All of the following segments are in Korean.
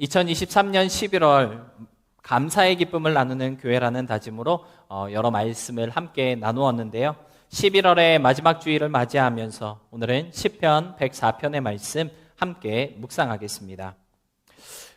2023년 11월 감사의 기쁨을 나누는 교회라는 다짐으로 여러 말씀을 함께 나누었는데요. 11월의 마지막 주일을 맞이하면서 오늘은 시편 104편의 말씀 함께 묵상하겠습니다.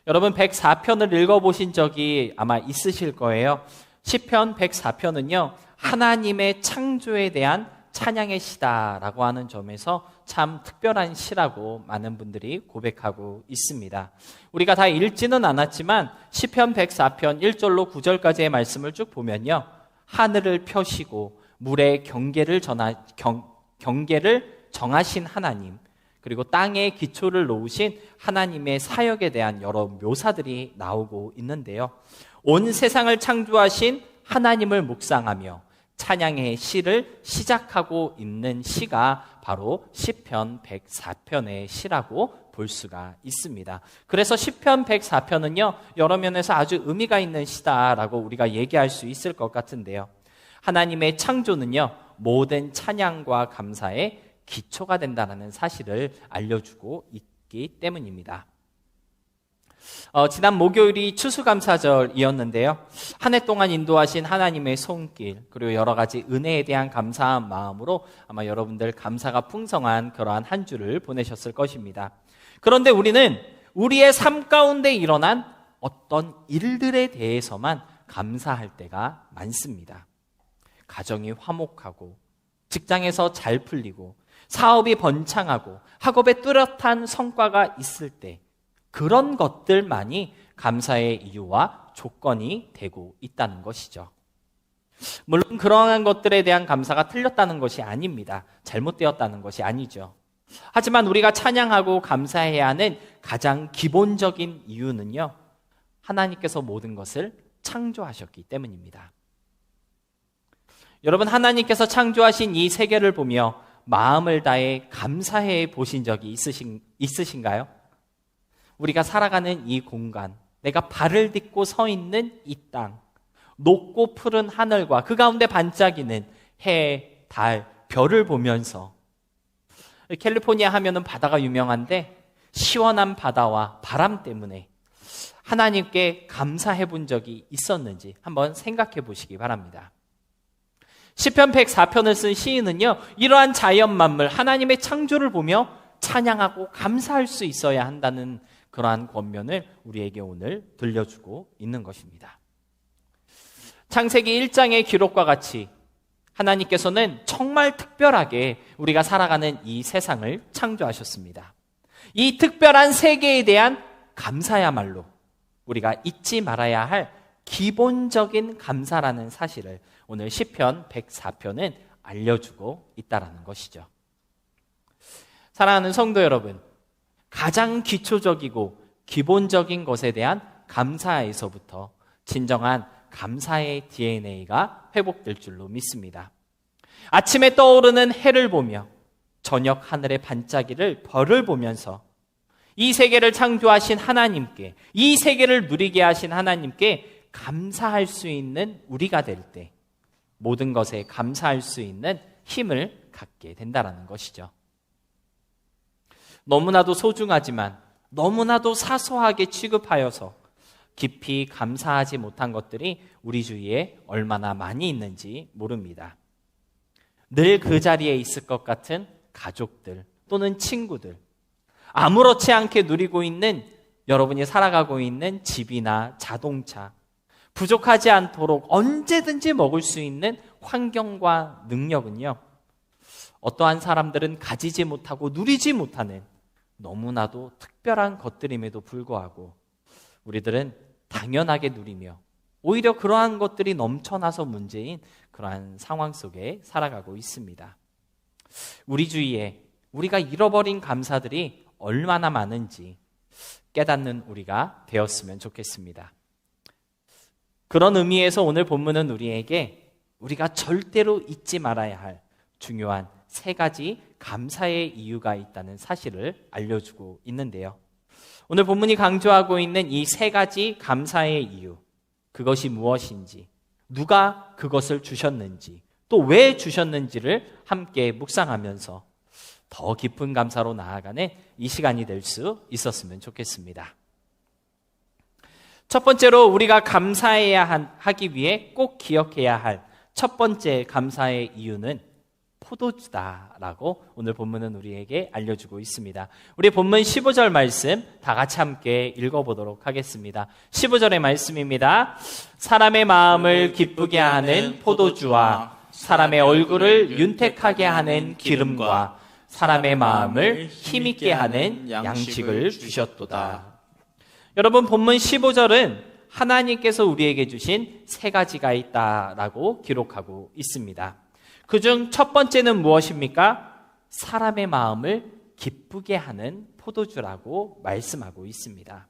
여러분 104편을 읽어보신 적이 아마 있으실 거예요. 시편 104편은요. 하나님의 창조에 대한 찬양의 시다라고 하는 점에서 참 특별한 시라고 많은 분들이 고백하고 있습니다. 우리가 다 읽지는 않았지만 시편 104편 1절로 9절까지의 말씀을 쭉 보면요. 하늘을 펴시고 물의 경계를 정하신 하나님, 그리고 땅의 기초를 놓으신 하나님의 사역에 대한 여러 묘사들이 나오고 있는데요. 온 세상을 창조하신 하나님을 묵상하며 찬양의 시를 시작하고 있는 시가 바로 시편 104편의 시라고 볼 수가 있습니다. 그래서 시편 104편은요, 여러 면에서 아주 의미가 있는 시다라고 우리가 얘기할 수 있을 것 같은데요. 하나님의 창조는요, 모든 찬양과 감사의 기초가 된다는 사실을 알려주고 있기 때문입니다. 지난 목요일이 추수감사절이었는데요. 한 해 동안 인도하신 하나님의 손길, 그리고 여러 가지 은혜에 대한 감사한 마음으로 아마 여러분들 감사가 풍성한 그러한 한 주를 보내셨을 것입니다. 그런데 우리는 우리의 삶 가운데 일어난 어떤 일들에 대해서만 감사할 때가 많습니다. 가정이 화목하고, 직장에서 잘 풀리고, 사업이 번창하고, 학업에 뚜렷한 성과가 있을 때, 그런 것들만이 감사의 이유와 조건이 되고 있다는 것이죠. 물론 그러한 것들에 대한 감사가 틀렸다는 것이 아닙니다. 잘못되었다는 것이 아니죠. 하지만 우리가 찬양하고 감사해야 하는 가장 기본적인 이유는요, 하나님께서 모든 것을 창조하셨기 때문입니다. 여러분, 하나님께서 창조하신 이 세계를 보며 마음을 다해 감사해 보신 적이 있으신가요? 우리가 살아가는 이 공간, 내가 발을 딛고 서 있는 이 땅, 높고 푸른 하늘과 그 가운데 반짝이는 해, 달, 별을 보면서, 캘리포니아 하면은 바다가 유명한데 시원한 바다와 바람 때문에 하나님께 감사해 본 적이 있었는지 한번 생각해 보시기 바랍니다. 시편 104편을 쓴 시인은요, 이러한 자연 만물, 하나님의 창조를 보며 찬양하고 감사할 수 있어야 한다는 그러한 권면을 우리에게 오늘 들려주고 있는 것입니다. 창세기 1장의 기록과 같이 하나님께서는 정말 특별하게 우리가 살아가는 이 세상을 창조하셨습니다. 이 특별한 세계에 대한 감사야말로 우리가 잊지 말아야 할 기본적인 감사라는 사실을 오늘 시편 104편은 알려주고 있다는 것이죠. 사랑하는 성도 여러분, 가장 기초적이고 기본적인 것에 대한 감사에서부터 진정한 감사의 DNA가 회복될 줄로 믿습니다. 아침에 떠오르는 해를 보며 저녁 하늘의 반짝이를 별을 보면서 이 세계를 창조하신 하나님께, 이 세계를 누리게 하신 하나님께 감사할 수 있는 우리가 될 때 모든 것에 감사할 수 있는 힘을 갖게 된다는 것이죠. 너무나도 소중하지만 너무나도 사소하게 취급하여서 깊이 감사하지 못한 것들이 우리 주위에 얼마나 많이 있는지 모릅니다. 늘 그 자리에 있을 것 같은 가족들 또는 친구들, 아무렇지 않게 누리고 있는 여러분이 살아가고 있는 집이나 자동차, 부족하지 않도록 언제든지 먹을 수 있는 환경과 능력은요, 어떠한 사람들은 가지지 못하고 누리지 못하는 너무나도 특별한 것들임에도 불구하고 우리들은 당연하게 누리며 오히려 그러한 것들이 넘쳐나서 문제인 그러한 상황 속에 살아가고 있습니다. 우리 주위에 우리가 잃어버린 감사들이 얼마나 많은지 깨닫는 우리가 되었으면 좋겠습니다. 그런 의미에서 오늘 본문은 우리에게 우리가 절대로 잊지 말아야 할 중요한 세 가지 감사의 이유가 있다는 사실을 알려주고 있는데요. 오늘 본문이 강조하고 있는 이 세 가지 감사의 이유, 그것이 무엇인지, 누가 그것을 주셨는지, 또 왜 주셨는지를 함께 묵상하면서 더 깊은 감사로 나아가는 이 시간이 될 수 있었으면 좋겠습니다. 첫 번째로 우리가 하기 위해 꼭 기억해야 할 첫 번째 감사의 이유는 포도주다라고 오늘 본문은 우리에게 알려주고 있습니다. 우리 본문 15절 말씀 다 같이 함께 읽어보도록 하겠습니다. 15절의 말씀입니다. 사람의 마음을 기쁘게 하는 포도주와 사람의 얼굴을 윤택하게 하는 기름과 사람의 마음을 힘있게 하는 양식을 주셨도다. 여러분, 본문 15절은 하나님께서 우리에게 주신 세 가지가 있다라고 기록하고 있습니다. 그중 첫 번째는 무엇입니까? 사람의 마음을 기쁘게 하는 포도주라고 말씀하고 있습니다.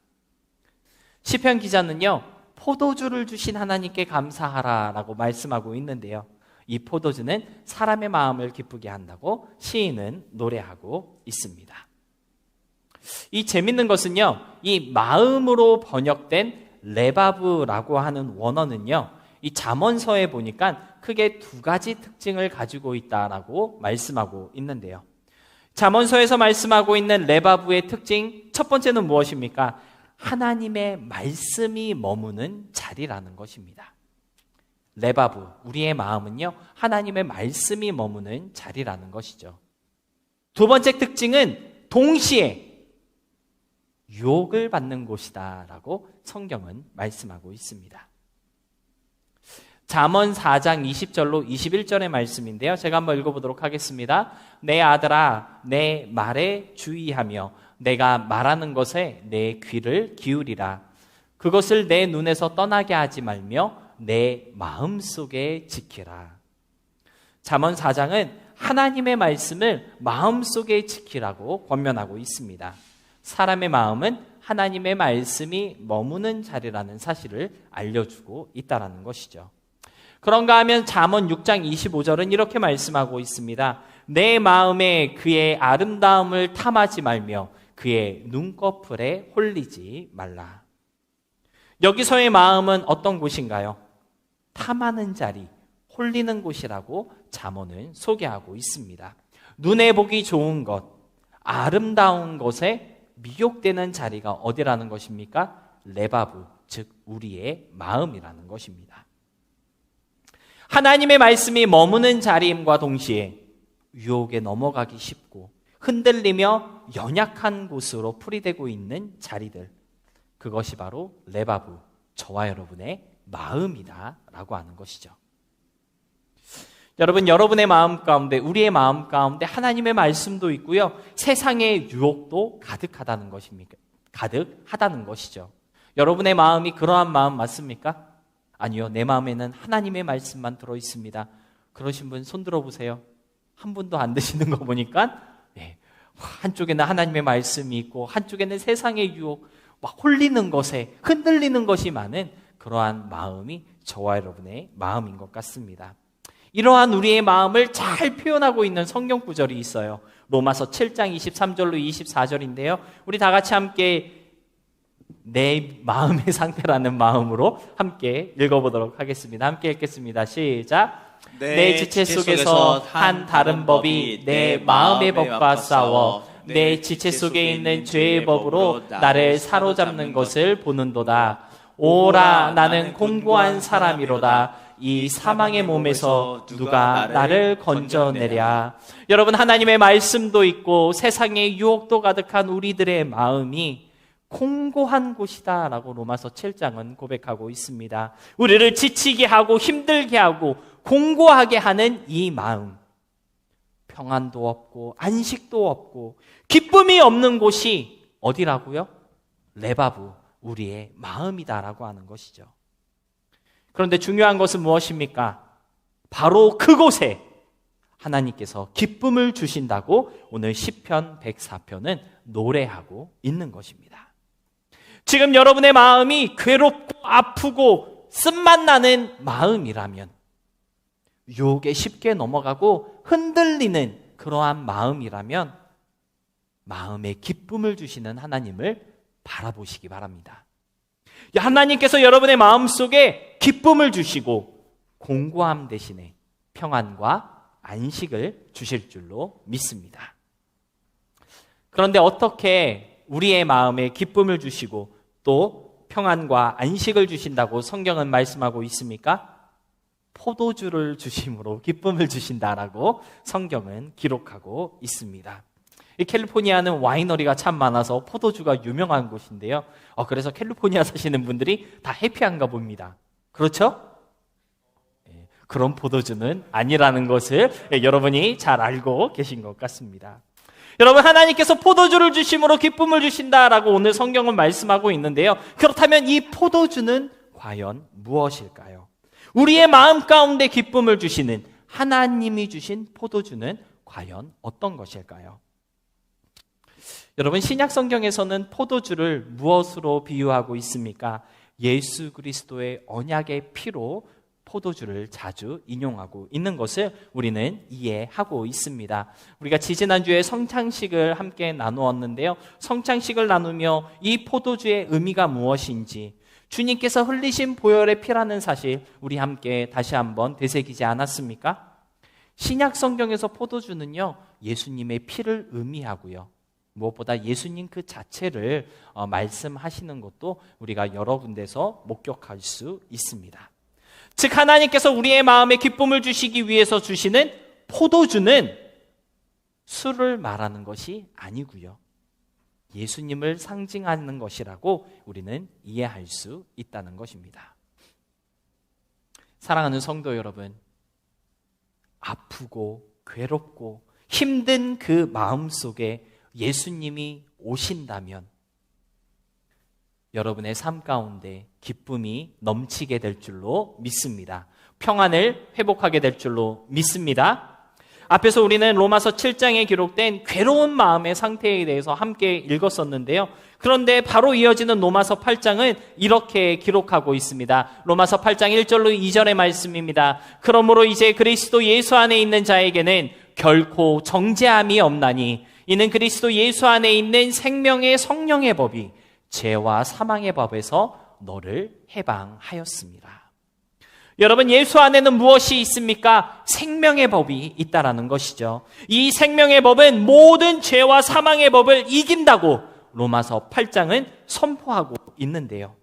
시편 기자는요, 포도주를 주신 하나님께 감사하라라고 말씀하고 있는데요. 이 포도주는 사람의 마음을 기쁘게 한다고 시인은 노래하고 있습니다. 이 재밌는 것은요, 이 마음으로 번역된 레바브라고 하는 원어는요, 이 잠언서에 보니까 크게 두 가지 특징을 가지고 있다라고 말씀하고 있는데요. 잠언서에서 말씀하고 있는 레바브의 특징 첫 번째는 무엇입니까? 하나님의 말씀이 머무는 자리라는 것입니다. 레바브, 우리의 마음은요, 하나님의 말씀이 머무는 자리라는 것이죠. 두 번째 특징은 동시에 유혹을 받는 곳이다라고 성경은 말씀하고 있습니다. 잠언 4장 20절로 21절의 말씀인데요. 제가 한번 읽어보도록 하겠습니다. 내 아들아, 내 말에 주의하며 내가 말하는 것에 내 귀를 기울이라. 그것을 내 눈에서 떠나게 하지 말며 내 마음속에 지키라. 잠언 4장은 하나님의 말씀을 마음속에 지키라고 권면하고 있습니다. 사람의 마음은 하나님의 말씀이 머무는 자리라는 사실을 알려주고 있다는 것이죠. 그런가 하면 잠언 6장 25절은 이렇게 말씀하고 있습니다. 내 마음에 그의 아름다움을 탐하지 말며 그의 눈꺼풀에 홀리지 말라. 여기서의 마음은 어떤 곳인가요? 탐하는 자리, 홀리는 곳이라고 잠언은 소개하고 있습니다. 눈에 보기 좋은 것, 아름다운 것에 미혹되는 자리가 어디라는 것입니까? 레바브, 즉 우리의 마음이라는 것입니다. 하나님의 말씀이 머무는 자리임과 동시에 유혹에 넘어가기 쉽고 흔들리며 연약한 곳으로 풀이되고 있는 자리들, 그것이 바로 레바브, 저와 여러분의 마음이다라고 하는 것이죠. 여러분, 여러분의 마음 가운데, 우리의 마음 가운데 하나님의 말씀도 있고요, 세상의 유혹도 가득하다는 것입니까? 가득하다는 것이죠. 여러분의 마음이 그러한 마음 맞습니까? 아니요, 내 마음에는 하나님의 말씀만 들어있습니다. 그러신 분 손 들어보세요. 한 분도 안 드시는 거 보니까 한쪽에는 하나님의 말씀이 있고 한쪽에는 세상의 유혹, 막 홀리는 것에 흔들리는 것이 많은 그러한 마음이 저와 여러분의 마음인 것 같습니다. 이러한 우리의 마음을 잘 표현하고 있는 성경 구절이 있어요. 로마서 7장 23절로 24절인데요. 우리 다 같이 함께 내 마음의 상태라는 마음으로 함께 읽어보도록 하겠습니다. 함께 읽겠습니다. 시작. 내 지체 속에서 한 다른 법이 내 마음의 법과 싸워 내 지체 속에 있는 죄의 법으로 나를 사로잡는 것을 보는도다. 오라, 나는 공고한 사람이로다. 이 사망의 몸에서 누가 나를 건져내랴. 여러분, 하나님의 말씀도 있고 세상의 유혹도 가득한 우리들의 마음이 공고한 곳이다 라고 로마서 7장은 고백하고 있습니다. 우리를 지치게 하고 힘들게 하고 공고하게 하는 이 마음, 평안도 없고 안식도 없고 기쁨이 없는 곳이 어디라고요? 레바브, 우리의 마음이다라고 하는 것이죠. 그런데 중요한 것은 무엇입니까? 바로 그곳에 하나님께서 기쁨을 주신다고 오늘 시편 104편은 노래하고 있는 것입니다. 지금 여러분의 마음이 괴롭고 아프고 쓴맛 나는 마음이라면, 유혹에 쉽게 넘어가고 흔들리는 그러한 마음이라면 마음에 기쁨을 주시는 하나님을 바라보시기 바랍니다. 하나님께서 여러분의 마음속에 기쁨을 주시고 공고함 대신에 평안과 안식을 주실 줄로 믿습니다. 그런데 어떻게 우리의 마음에 기쁨을 주시고 또 평안과 안식을 주신다고 성경은 말씀하고 있습니까? 포도주를 주심으로 기쁨을 주신다라고 성경은 기록하고 있습니다. 이 캘리포니아는 와이너리가 참 많아서 포도주가 유명한 곳인데요. 그래서 캘리포니아 사시는 분들이 다 해피한가 봅니다. 그렇죠? 그런 포도주는 아니라는 것을 여러분이 잘 알고 계신 것 같습니다. 여러분, 하나님께서 포도주를 주심으로 기쁨을 주신다라고 오늘 성경은 말씀하고 있는데요. 그렇다면 이 포도주는 과연 무엇일까요? 우리의 마음 가운데 기쁨을 주시는 하나님이 주신 포도주는 과연 어떤 것일까요? 여러분, 신약 성경에서는 포도주를 무엇으로 비유하고 있습니까? 예수 그리스도의 언약의 피로 포도주를 자주 인용하고 있는 것을 우리는 이해하고 있습니다. 우리가 지지난주에 성찬식을 함께 나누었는데요. 성찬식을 나누며 이 포도주의 의미가 무엇인지, 주님께서 흘리신 보혈의 피라는 사실 우리 함께 다시 한번 되새기지 않았습니까? 신약 성경에서 포도주는요, 예수님의 피를 의미하고요. 무엇보다 예수님 그 자체를 말씀하시는 것도 우리가 여러 군데서 목격할 수 있습니다. 즉, 하나님께서 우리의 마음에 기쁨을 주시기 위해서 주시는 포도주는 술을 말하는 것이 아니고요. 예수님을 상징하는 것이라고 우리는 이해할 수 있다는 것입니다. 사랑하는 성도 여러분, 아프고 괴롭고 힘든 그 마음 속에 예수님이 오신다면 여러분의 삶 가운데 기쁨이 넘치게 될 줄로 믿습니다. 평안을 회복하게 될 줄로 믿습니다. 앞에서 우리는 로마서 7장에 기록된 괴로운 마음의 상태에 대해서 함께 읽었었는데요. 그런데 바로 이어지는 로마서 8장은 이렇게 기록하고 있습니다. 로마서 8장 1절로 2절의 말씀입니다. 그러므로 이제 그리스도 예수 안에 있는 자에게는 결코 정죄함이 없나니 이는 그리스도 예수 안에 있는 생명의 성령의 법이 죄와 사망의 법에서 너를 해방하였습니다. 여러분, 예수 안에는 무엇이 있습니까? 생명의 법이 있다라는 것이죠. 이 생명의 법은 모든 죄와 사망의 법을 이긴다고 로마서 8장은 선포하고 있는데요.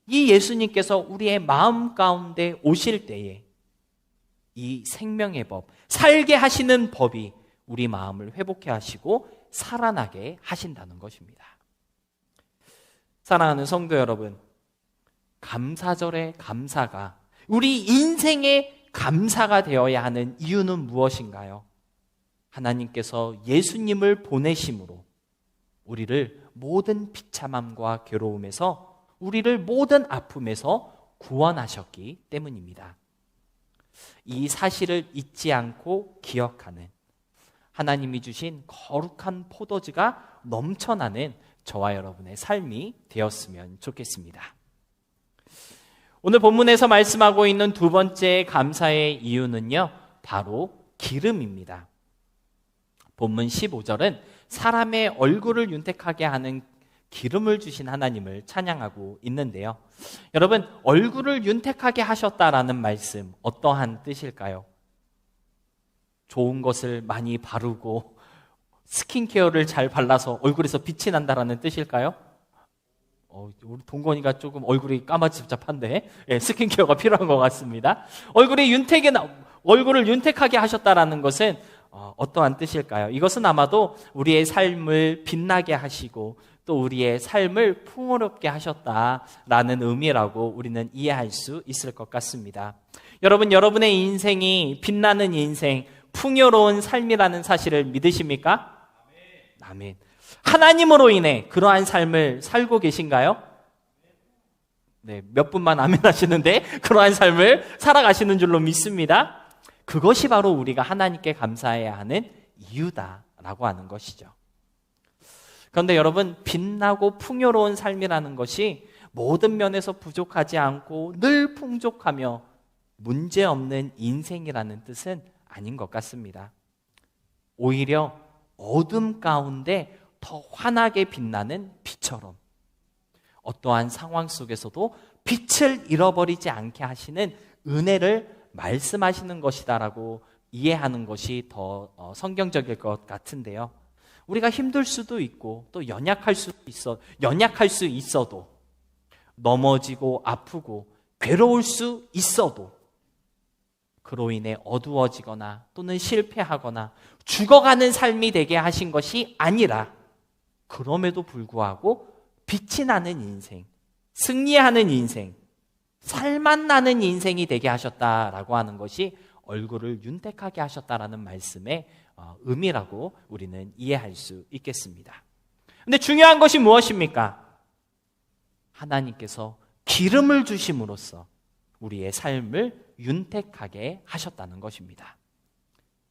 이 예수님께서 우리의 마음 가운데 오실 때에 이 생명의 법, 살게 하시는 법이 우리 마음을 회복해 하시고 살아나게 하신다는 것입니다. 사랑하는 성도 여러분, 감사절의 감사가 우리 인생의 감사가 되어야 하는 이유는 무엇인가요? 하나님께서 예수님을 보내심으로 우리를 모든 비참함과 괴로움에서, 우리를 모든 아픔에서 구원하셨기 때문입니다. 이 사실을 잊지 않고 기억하는 하나님이 주신 거룩한 포도주가 넘쳐나는 저와 여러분의 삶이 되었으면 좋겠습니다. 오늘 본문에서 말씀하고 있는 두 번째 감사의 이유는요, 바로 기름입니다. 본문 15절은 사람의 얼굴을 윤택하게 하는 기름을 주신 하나님을 찬양하고 있는데요. 여러분, 얼굴을 윤택하게 하셨다라는 말씀, 어떠한 뜻일까요? 좋은 것을 많이 바르고 스킨케어를 잘 발라서 얼굴에서 빛이 난다라는 뜻일까요? 우리 동건이가 조금 얼굴이 까마잡잡한데 스킨케어가 필요한 것 같습니다. 얼굴을 윤택하게 하셨다라는 것은 어떠한 뜻일까요? 이것은 아마도 우리의 삶을 빛나게 하시고 또 우리의 삶을 풍요롭게 하셨다라는 의미라고 우리는 이해할 수 있을 것 같습니다. 여러분, 여러분의 인생이 빛나는 인생, 풍요로운 삶이라는 사실을 믿으십니까? 아멘. 하나님으로 인해 그러한 삶을 살고 계신가요? 네, 몇 분만 아멘 하시는데 그러한 삶을 살아가시는 줄로 믿습니다. 그것이 바로 우리가 하나님께 감사해야 하는 이유다라고 하는 것이죠. 그런데 여러분, 빛나고 풍요로운 삶이라는 것이 모든 면에서 부족하지 않고 늘 풍족하며 문제없는 인생이라는 뜻은 아닌 것 같습니다. 오히려 어둠 가운데 더 환하게 빛나는 빛처럼 어떠한 상황 속에서도 빛을 잃어버리지 않게 하시는 은혜를 말씀하시는 것이다라고 이해하는 것이 더 성경적일 것 같은데요. 우리가 힘들 수도 있고 또 연약할 수 있어도 넘어지고 아프고 괴로울 수 있어도 그로 인해 어두워지거나 또는 실패하거나 죽어가는 삶이 되게 하신 것이 아니라 그럼에도 불구하고 빛이 나는 인생, 승리하는 인생, 살맛 나는 인생이 되게 하셨다라고 하는 것이 얼굴을 윤택하게 하셨다라는 말씀의 의미라고 우리는 이해할 수 있겠습니다. 그런데 중요한 것이 무엇입니까? 하나님께서 기름을 주심으로써 우리의 삶을 윤택하게 하셨다는 것입니다.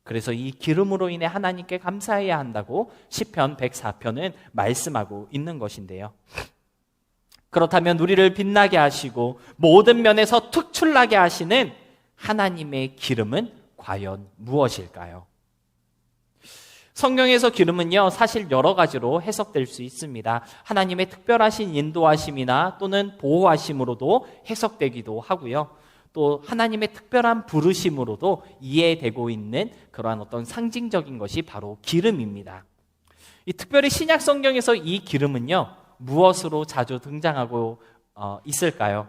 그래서 이 기름으로 인해 하나님께 감사해야 한다고 시편 104편은 말씀하고 있는 것인데요. 그렇다면 우리를 빛나게 하시고 모든 면에서 특출나게 하시는 하나님의 기름은 과연 무엇일까요? 성경에서 기름은요, 사실 여러 가지로 해석될 수 있습니다. 하나님의 특별하신 인도하심이나 또는 보호하심으로도 해석되기도 하고요. 또 하나님의 특별한 부르심으로도 이해되고 있는 그러한 어떤 상징적인 것이 바로 기름입니다. 특별히 신약 성경에서 이 기름은요, 무엇으로 자주 등장하고 있을까요?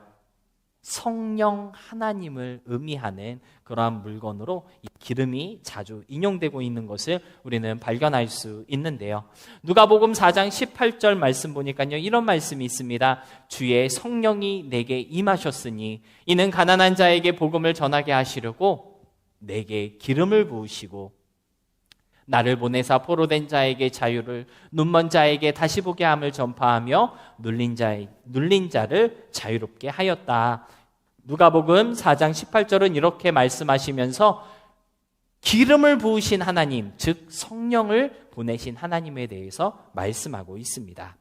성령 하나님을 의미하는 그러한 물건으로 이 기름이 자주 인용되고 있는 것을 우리는 발견할 수 있는데요. 누가복음 4장 18절 말씀 보니까요, 이런 말씀이 있습니다. 주의 성령이 내게 임하셨으니 이는 가난한 자에게 복음을 전하게 하시려고 내게 기름을 부으시고 나를 보내사 포로된 자에게 자유를, 눈먼 자에게 다시 보게 함을 전파하며 눌린 자를 자유롭게 하였다. 누가복음 4장 18절은 이렇게 말씀하시면서 기름을 부으신 하나님, 즉 성령을 보내신 하나님에 대해서 말씀하고 있습니다.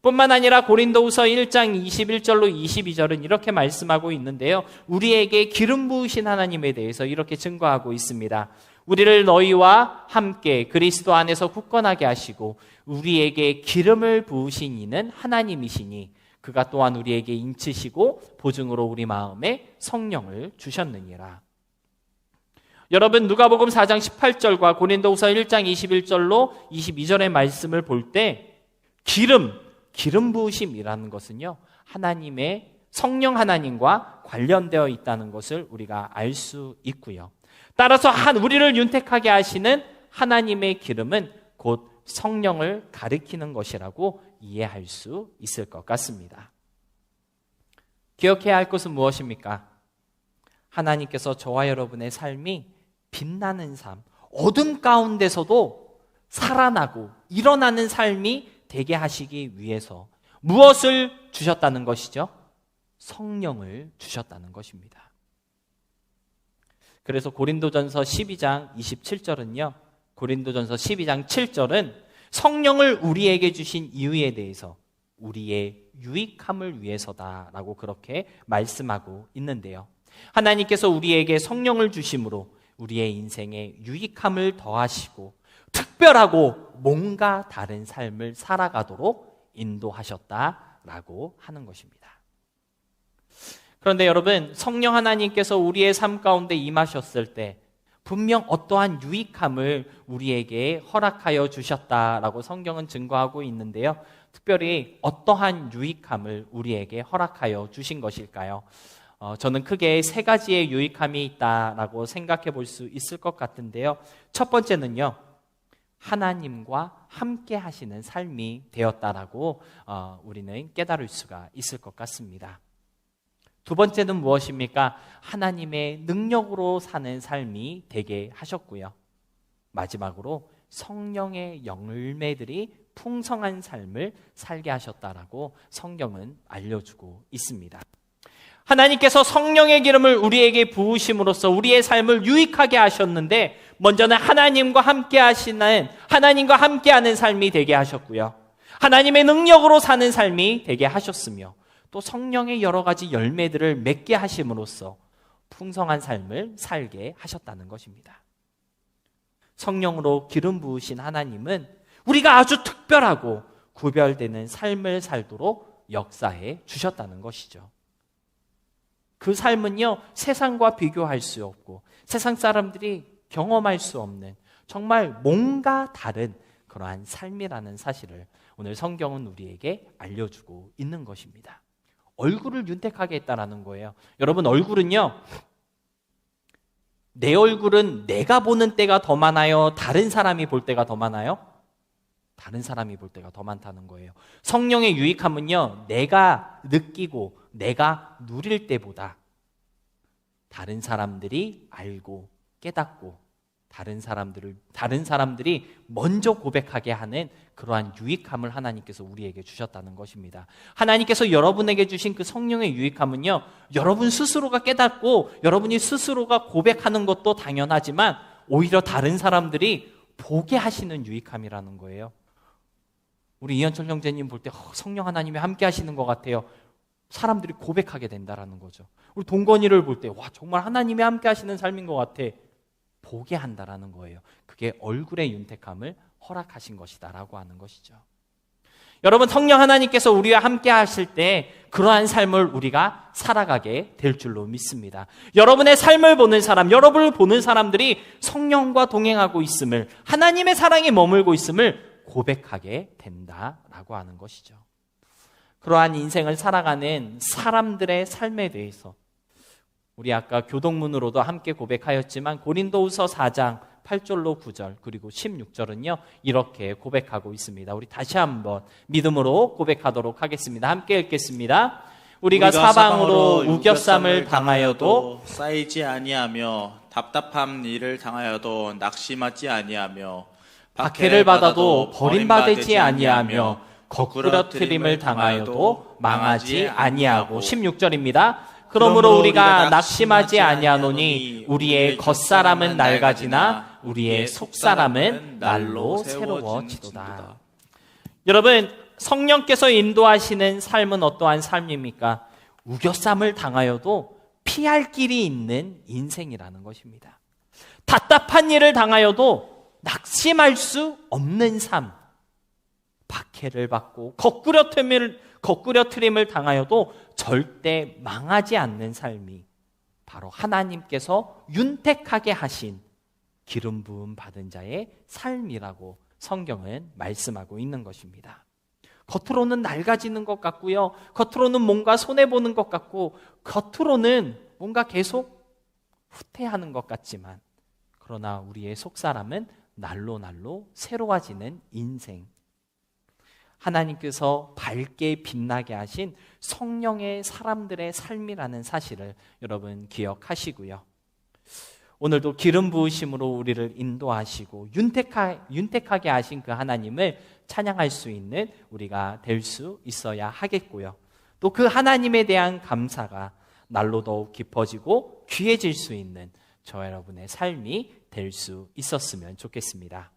뿐만 아니라 고린도후서 1장 21절로 22절은 이렇게 말씀하고 있는데요. 우리에게 기름 부으신 하나님에 대해서 이렇게 증거하고 있습니다. 우리를 너희와 함께 그리스도 안에서 굳건하게 하시고 우리에게 기름을 부으신 이는 하나님이시니 그가 또한 우리에게 인치시고 보증으로 우리 마음에 성령을 주셨느니라. 여러분, 누가복음 4장 18절과 고린도후서 1장 21절로 22절의 말씀을 볼 때 기름 부으심이라는 것은요, 하나님의 성령 하나님과 관련되어 있다는 것을 우리가 알 수 있고요. 따라서 우리를 윤택하게 하시는 하나님의 기름은 곧 성령을 가리키는 것이라고 이해할 수 있을 것 같습니다. 기억해야 할 것은 무엇입니까? 하나님께서 저와 여러분의 삶이 빛나는 삶, 어둠 가운데서도 살아나고 일어나는 삶이 되게 하시기 위해서 무엇을 주셨다는 것이죠? 성령을 주셨다는 것입니다. 그래서 고린도전서 12장 27절은요, 고린도전서 12장 7절은 성령을 우리에게 주신 이유에 대해서 우리의 유익함을 위해서다라고 그렇게 말씀하고 있는데요. 하나님께서 우리에게 성령을 주심으로 우리의 인생에 유익함을 더하시고 특별하고 뭔가 다른 삶을 살아가도록 인도하셨다라고 하는 것입니다. 그런데 여러분, 성령 하나님께서 우리의 삶 가운데 임하셨을 때 분명 어떠한 유익함을 우리에게 허락하여 주셨다라고 성경은 증거하고 있는데요. 특별히 어떠한 유익함을 우리에게 허락하여 주신 것일까요? 저는 크게 세 가지의 유익함이 있다라고 생각해 볼 수 있을 것 같은데요. 첫 번째는요, 하나님과 함께 하시는 삶이 되었다라고 우리는 깨달을 수가 있을 것 같습니다. 두 번째는 무엇입니까? 하나님의 능력으로 사는 삶이 되게 하셨고요. 마지막으로 성령의 열매들이 풍성한 삶을 살게 하셨다라고 성경은 알려주고 있습니다. 하나님께서 성령의 기름을 우리에게 부으심으로써 우리의 삶을 유익하게 하셨는데, 먼저는 하나님과 함께하는 삶이 되게 하셨고요. 하나님의 능력으로 사는 삶이 되게 하셨으며, 또 성령의 여러 가지 열매들을 맺게 하심으로써 풍성한 삶을 살게 하셨다는 것입니다. 성령으로 기름 부으신 하나님은 우리가 아주 특별하고 구별되는 삶을 살도록 역사해 주셨다는 것이죠. 그 삶은요, 세상과 비교할 수 없고 세상 사람들이 경험할 수 없는 정말 뭔가 다른 그러한 삶이라는 사실을 오늘 성경은 우리에게 알려주고 있는 것입니다. 얼굴을 윤택하게 했다라는 거예요. 여러분, 얼굴은요, 내 얼굴은 내가 보는 때가 더 많아요? 다른 사람이 볼 때가 더 많아요? 다른 사람이 볼 때가 더 많다는 거예요. 성령의 유익함은요, 내가 느끼고 내가 누릴 때보다 다른 사람들이 알고 깨닫고 다른 사람들이 먼저 고백하게 하는 그러한 유익함을 하나님께서 우리에게 주셨다는 것입니다. 하나님께서 여러분에게 주신 그 성령의 유익함은요, 여러분 스스로가 깨닫고 여러분이 스스로가 고백하는 것도 당연하지만 오히려 다른 사람들이 보게 하시는 유익함이라는 거예요. 우리 이현철 형제님 볼 때 성령 하나님이 함께 하시는 것 같아요. 사람들이 고백하게 된다라는 거죠. 우리 동건이를 볼 때 와, 정말 하나님이 함께 하시는 삶인 것 같아. 보게 한다라는 거예요. 그게 얼굴의 윤택함을 허락하신 것이다라고 하는 것이죠. 여러분, 성령 하나님께서 우리와 함께 하실 때 그러한 삶을 우리가 살아가게 될 줄로 믿습니다. 여러분의 삶을 보는 사람, 여러분을 보는 사람들이 성령과 동행하고 있음을, 하나님의 사랑이 머물고 있음을 고백하게 된다라고 하는 것이죠. 그러한 인생을 살아가는 사람들의 삶에 대해서 우리 아까 교동문으로도 함께 고백하였지만 고린도후서 4장 8절로 9절 그리고 16절은요 이렇게 고백하고 있습니다. 우리 다시 한번 믿음으로 고백하도록 하겠습니다. 함께 읽겠습니다. 우리가 사방으로 우겨쌈을 당하여도 쌓이지 아니하며 답답한 일을 당하여도 낙심하지 아니하며 박해를 받아도 버림받지 아니하며 거꾸러뜨림을 당하여도 망하지 아니하고 16절입니다. 그러므로 우리가 낙심하지 아니하노니 우리의 겉사람은 낡아지나 우리의 속사람은 날로 새로워지도다. 여러분, 성령께서 인도하시는 삶은 어떠한 삶입니까? 우겨쌈을 당하여도 피할 길이 있는 인생이라는 것입니다. 답답한 일을 당하여도 낙심할 수 없는 삶, 박해를 받고 거꾸러뜨림을 당하여도 절대 망하지 않는 삶이 바로 하나님께서 윤택하게 하신 기름 부음 받은 자의 삶이라고 성경은 말씀하고 있는 것입니다. 겉으로는 낡아지는 것 같고요, 겉으로는 뭔가 손해보는 것 같고, 겉으로는 뭔가 계속 후퇴하는 것 같지만, 그러나 우리의 속사람은 날로 새로워지는 인생, 하나님께서 밝게 빛나게 하신 성령의 사람들의 삶이라는 사실을 여러분 기억하시고요. 오늘도 기름 부으심으로 우리를 인도하시고 윤택하게 하신 그 하나님을 찬양할 수 있는 우리가 될 수 있어야 하겠고요. 또 그 하나님에 대한 감사가 날로 더욱 깊어지고 귀해질 수 있는 저와 여러분의 삶이 될 수 있었으면 좋겠습니다.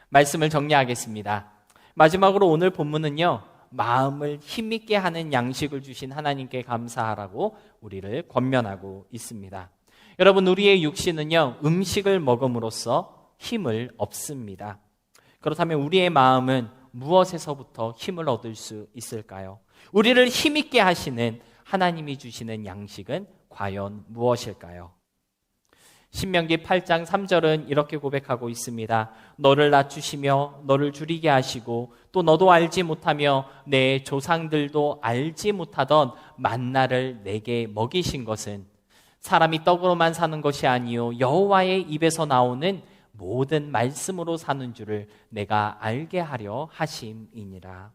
말씀을 정리하겠습니다. 마지막으로 오늘 본문은요, 마음을 힘있게 하는 양식을 주신 하나님께 감사하라고 우리를 권면하고 있습니다. 여러분, 우리의 육신은요, 음식을 먹음으로써 힘을 얻습니다. 그렇다면 우리의 마음은 무엇에서부터 힘을 얻을 수 있을까요? 우리를 힘있게 하시는 하나님이 주시는 양식은 과연 무엇일까요? 신명기 8장 3절은 이렇게 고백하고 있습니다. 너를 낮추시며 너를 줄이게 하시고 또 너도 알지 못하며 내 조상들도 알지 못하던 만나를 내게 먹이신 것은 사람이 떡으로만 사는 것이 아니요 여호와의 입에서 나오는 모든 말씀으로 사는 줄을 내가 알게 하려 하심이니라.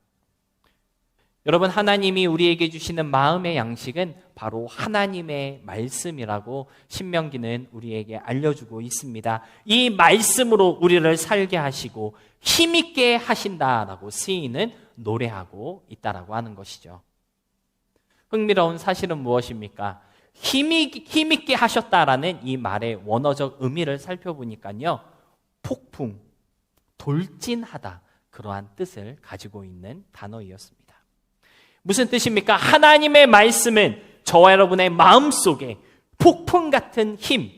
여러분, 하나님이 우리에게 주시는 마음의 양식은 바로 하나님의 말씀이라고 신명기는 우리에게 알려주고 있습니다. 이 말씀으로 우리를 살게 하시고 힘있게 하신다라고 시인은 노래하고 있다라고 하는 것이죠. 흥미로운 사실은 무엇입니까? 힘있게 하셨다라는 이 말의 원어적 의미를 살펴보니까요, 폭풍, 돌진하다, 그러한 뜻을 가지고 있는 단어이었습니다. 무슨 뜻입니까? 하나님의 말씀은 저와 여러분의 마음속에 폭풍 같은 힘,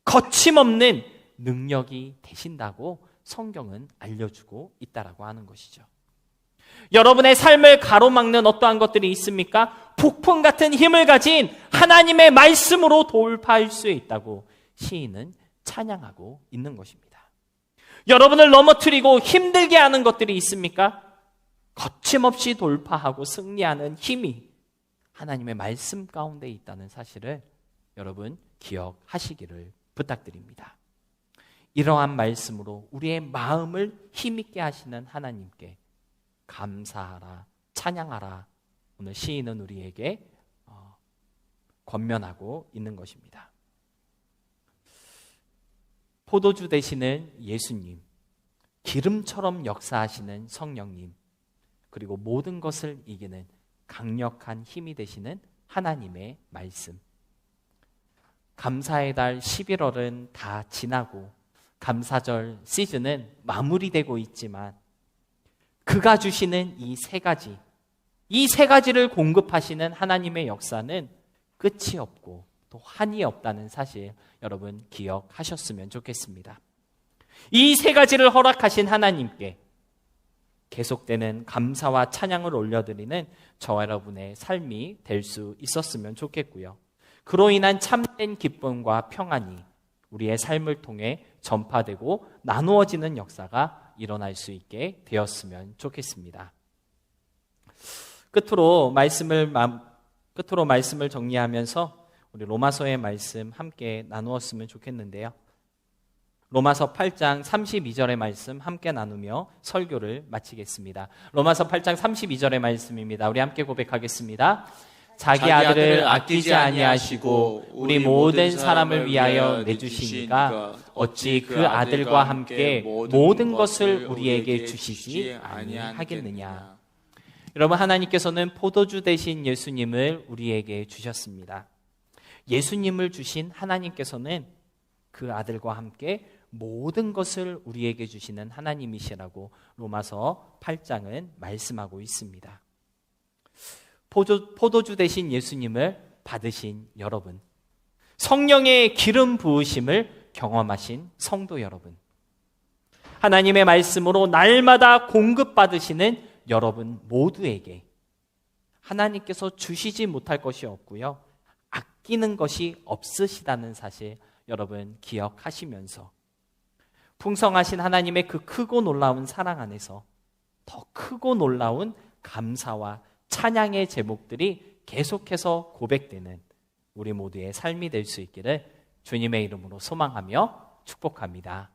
거침없는 능력이 되신다고 성경은 알려주고 있다라고 하는 것이죠. 여러분의 삶을 가로막는 어떠한 것들이 있습니까? 폭풍 같은 힘을 가진 하나님의 말씀으로 돌파할 수 있다고 시인은 찬양하고 있는 것입니다. 여러분을 넘어뜨리고 힘들게 하는 것들이 있습니까? 거침없이 돌파하고 승리하는 힘이 하나님의 말씀 가운데 있다는 사실을 여러분 기억하시기를 부탁드립니다. 이러한 말씀으로 우리의 마음을 힘있게 하시는 하나님께 감사하라, 찬양하라, 오늘 시인은 우리에게 권면하고 있는 것입니다. 포도주 되시는 예수님, 기름처럼 역사하시는 성령님, 그리고 모든 것을 이기는 강력한 힘이 되시는 하나님의 말씀. 감사의 달 11월은 다 지나고 감사절 시즌은 마무리되고 있지만 그가 주시는 이 세 가지를 공급하시는 하나님의 역사는 끝이 없고 또 한이 없다는 사실 여러분 기억하셨으면 좋겠습니다. 이 세 가지를 허락하신 하나님께 계속되는 감사와 찬양을 올려드리는 저와 여러분의 삶이 될 수 있었으면 좋겠고요. 그로 인한 참된 기쁨과 평안이 우리의 삶을 통해 전파되고 나누어지는 역사가 일어날 수 있게 되었으면 좋겠습니다. 끝으로 말씀을 정리하면서 우리 로마서의 말씀 함께 나누었으면 좋겠는데요. 로마서 8장 32절의 말씀 함께 나누며 설교를 마치겠습니다. 로마서 8장 32절의 말씀입니다. 우리 함께 고백하겠습니다. 자기 아들을 아끼지 아니하시고 우리 모든 사람을 위하여 내주시니까 어찌 그 아들과 함께 모든 것을 우리에게 주시지 아니하겠느냐. 여러분, 하나님께서는 포도주 대신 예수님을 우리에게 주셨습니다. 예수님을 주신 하나님께서는 그 아들과 함께 모든 것을 우리에게 주시는 하나님이시라고 로마서 8장은 말씀하고 있습니다. 포도주 대신 예수님을 받으신 여러분, 성령의 기름 부으심을 경험하신 성도 여러분, 하나님의 말씀으로 날마다 공급받으시는 여러분 모두에게 하나님께서 주시지 못할 것이 없고요, 아끼는 것이 없으시다는 사실 여러분 기억하시면서 풍성하신 하나님의 그 크고 놀라운 사랑 안에서 더 크고 놀라운 감사와 찬양의 제목들이 계속해서 고백되는 우리 모두의 삶이 될 수 있기를 주님의 이름으로 소망하며 축복합니다.